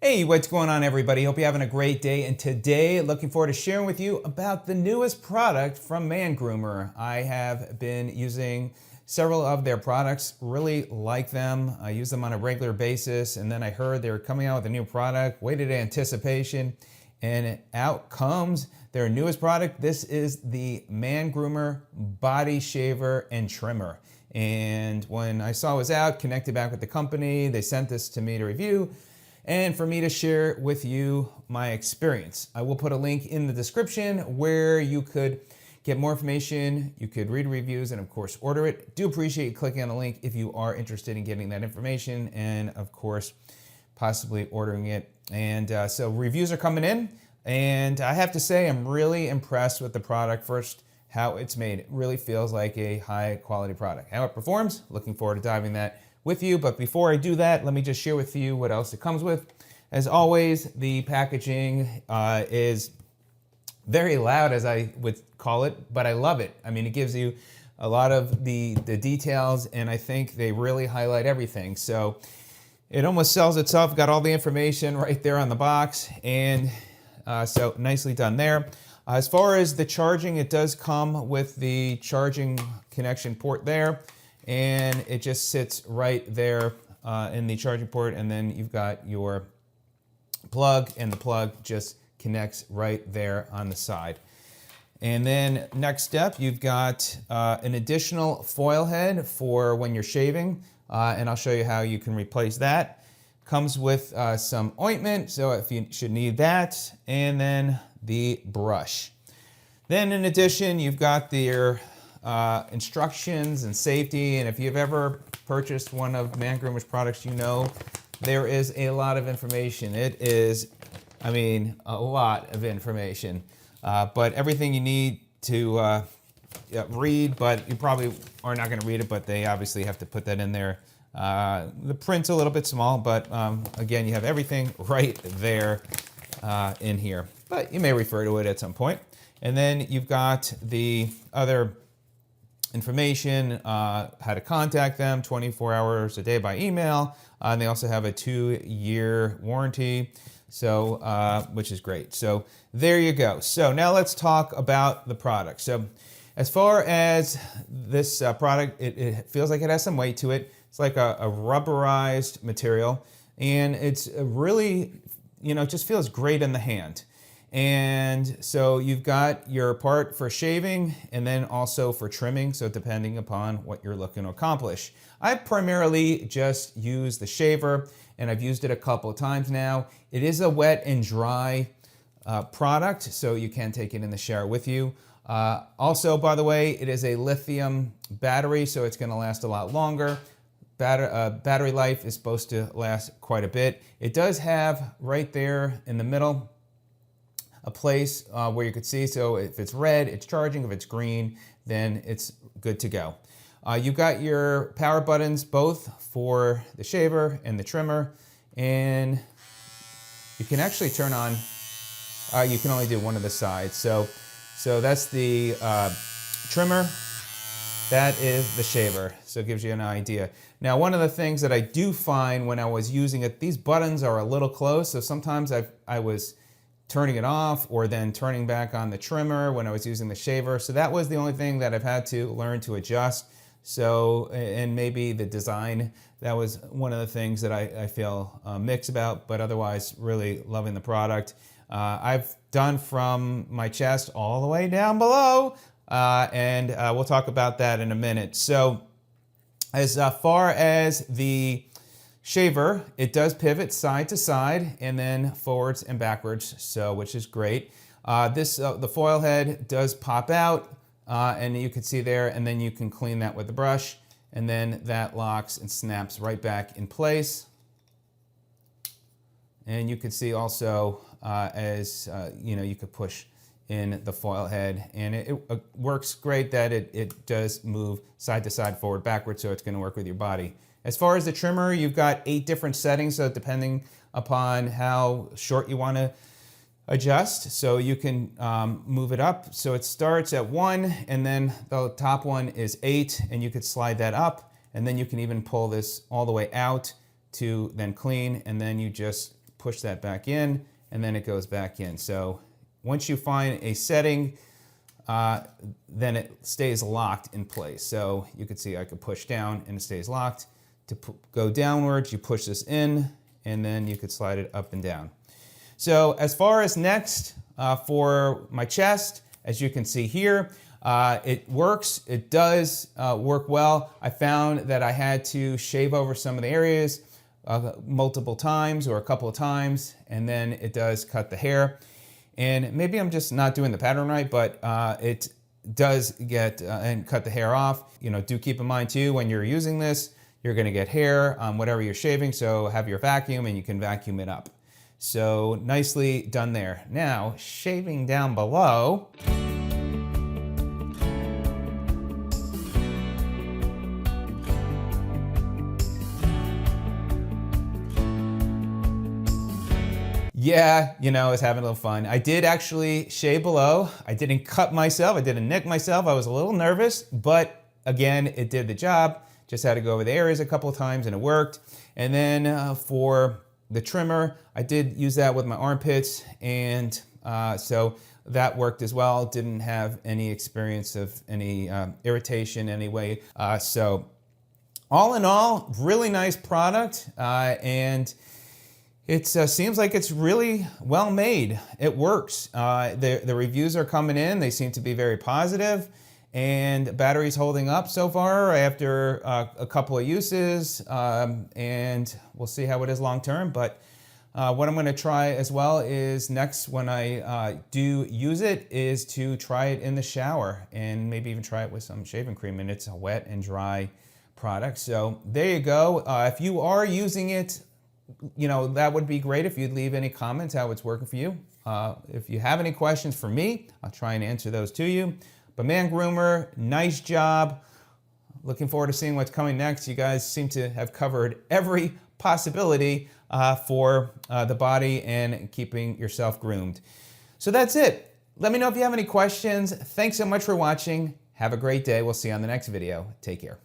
Hey, what's going on, everybody? Hope you're having a great day. And today, looking forward to sharing with you about the newest product from Mangroomer. I have been using several of their products, really like them. I use them on a regular basis, and then I heard they were coming out with a new product, waited in anticipation, and out comes their newest product. This is the Mangroomer Body Shaver and Trimmer. And when I saw it was out, connected back with the company, they sent this to me to review and for me to share with you my experience. I will put a link in the description where you could get more information, you could read reviews, and of course order it. Do appreciate you clicking on the link if you are interested in getting that information and of course possibly ordering it. And so reviews are coming in, and I have to say I'm really impressed with the product. First, how it's made. It really feels like a high quality product. How it performs, looking forward to diving that with you. But before I do that, let me just share with you what else it comes with. As always, the packaging is very loud, as I would call it, but I love it. I mean, it gives you a lot of the details, and I think they really highlight everything. So it almost sells itself, got all the information right there on the box, and so nicely done there. As far as the charging, it does come with the charging connection port there, and it just sits right there in the charging port, and then you've got your plug, and the plug just connects right there on the side. And then next step, you've got an additional foil head for when you're shaving, and I'll show you how you can replace that. Comes with some ointment, so if you should need that, and then the brush. Then in addition, you've got your instructions and safety, and if you've ever purchased one of Mangroomer's products, you know there is a lot of information. It is, I mean, a lot of information, but everything you need to read, but you probably are not going to read it, but they obviously have to put that in there. The print's a little bit small, but again, you have everything right there in here, but you may refer to it at some point. And then you've got the other information, how to contact them 24 hours a day by email. And they also have a 2-year warranty, so which is great. So there you go. So now let's talk about the product. So as far as this product, it feels like it has some weight to it. It's like a rubberized material, and it's really, you know, it just feels great in the hand. And so you've got your part for shaving and then also for trimming, so depending upon what you're looking to accomplish. I primarily just use the shaver, and I've used it a couple of times now. It is a wet and dry product, so you can take it in the shower with you. Also, by the way, it is a lithium battery, so it's gonna last a lot longer. Battery life is supposed to last quite a bit. It does have right there in the middle a place where you could see, so if it's red, it's charging. If it's green, then it's good to go. You've got your power buttons, both for the shaver and the trimmer, and you can actually turn on, you can only do one of the sides. So that's the trimmer, that is the shaver, so it gives you an idea. Now, one of the things that I do find when I was using it, these buttons are a little close, so sometimes I was turning it off or then turning back on the trimmer when I was using the shaver. So that was the only thing that I've had to learn to adjust. So, and maybe the design, that was one of the things that I feel mixed about, but otherwise really loving the product. I've done from my chest all the way down below, and we'll talk about that in a minute. So as far as the shaver, it does pivot side to side and then forwards and backwards, so which is great. The foil head does pop out, and you can see there, and then you can clean that with the brush, and then that locks and snaps right back in place. And you can see also as you know, you could push in the foil head, and it works great that it does move side to side, forward, backwards, so it's going to work with your body. As far as the trimmer, you've got 8 different settings, so depending upon how short you want to adjust, so you can move it up. So it starts at 1, and then the top one is 8, and you could slide that up, and then you can even pull this all the way out to then clean, and then you just push that back in, and then it goes back in. So once you find a setting, then it stays locked in place. So you can see I could push down and it stays locked. To go downwards, you push this in, and then you could slide it up and down. So as far as next for my chest, as you can see here, it works. It does work well. I found that I had to shave over some of the areas multiple times or a couple of times, and then it does cut the hair. And maybe I'm just not doing the pattern right, but it does get and cut the hair off. You know, do keep in mind too, when you're using this, you're gonna get hair on whatever you're shaving, so have your vacuum and you can vacuum it up. So nicely done there. Now, shaving down below. Yeah, you know, I was having a little fun. I did actually shave below. I didn't cut myself. I didn't nick myself. I was a little nervous, but again, it did the job. Just had to go over the areas a couple of times and it worked. And then for the trimmer, I did use that with my armpits, and so that worked as well. Didn't have any experience of any irritation anyway. So all in all, really nice product, and it seems like it's really well made. It works. The reviews are coming in. They seem to be very positive, and the battery's holding up so far after a couple of uses, and we'll see how it is long term. But what I'm going to try as well is next, when I do use it, is to try it in the shower and maybe even try it with some shaving cream. And it's a wet and dry product. So there you go. If you are using it, you know, that would be great if you'd leave any comments how it's working for you. If you have any questions for me, I'll try and answer those to you. But Mangroomer, nice job. Looking forward to seeing what's coming next. You guys seem to have covered every possibility for the body and keeping yourself groomed. So that's it. Let me know if you have any questions. Thanks so much for watching. Have a great day. We'll see you on the next video. Take care.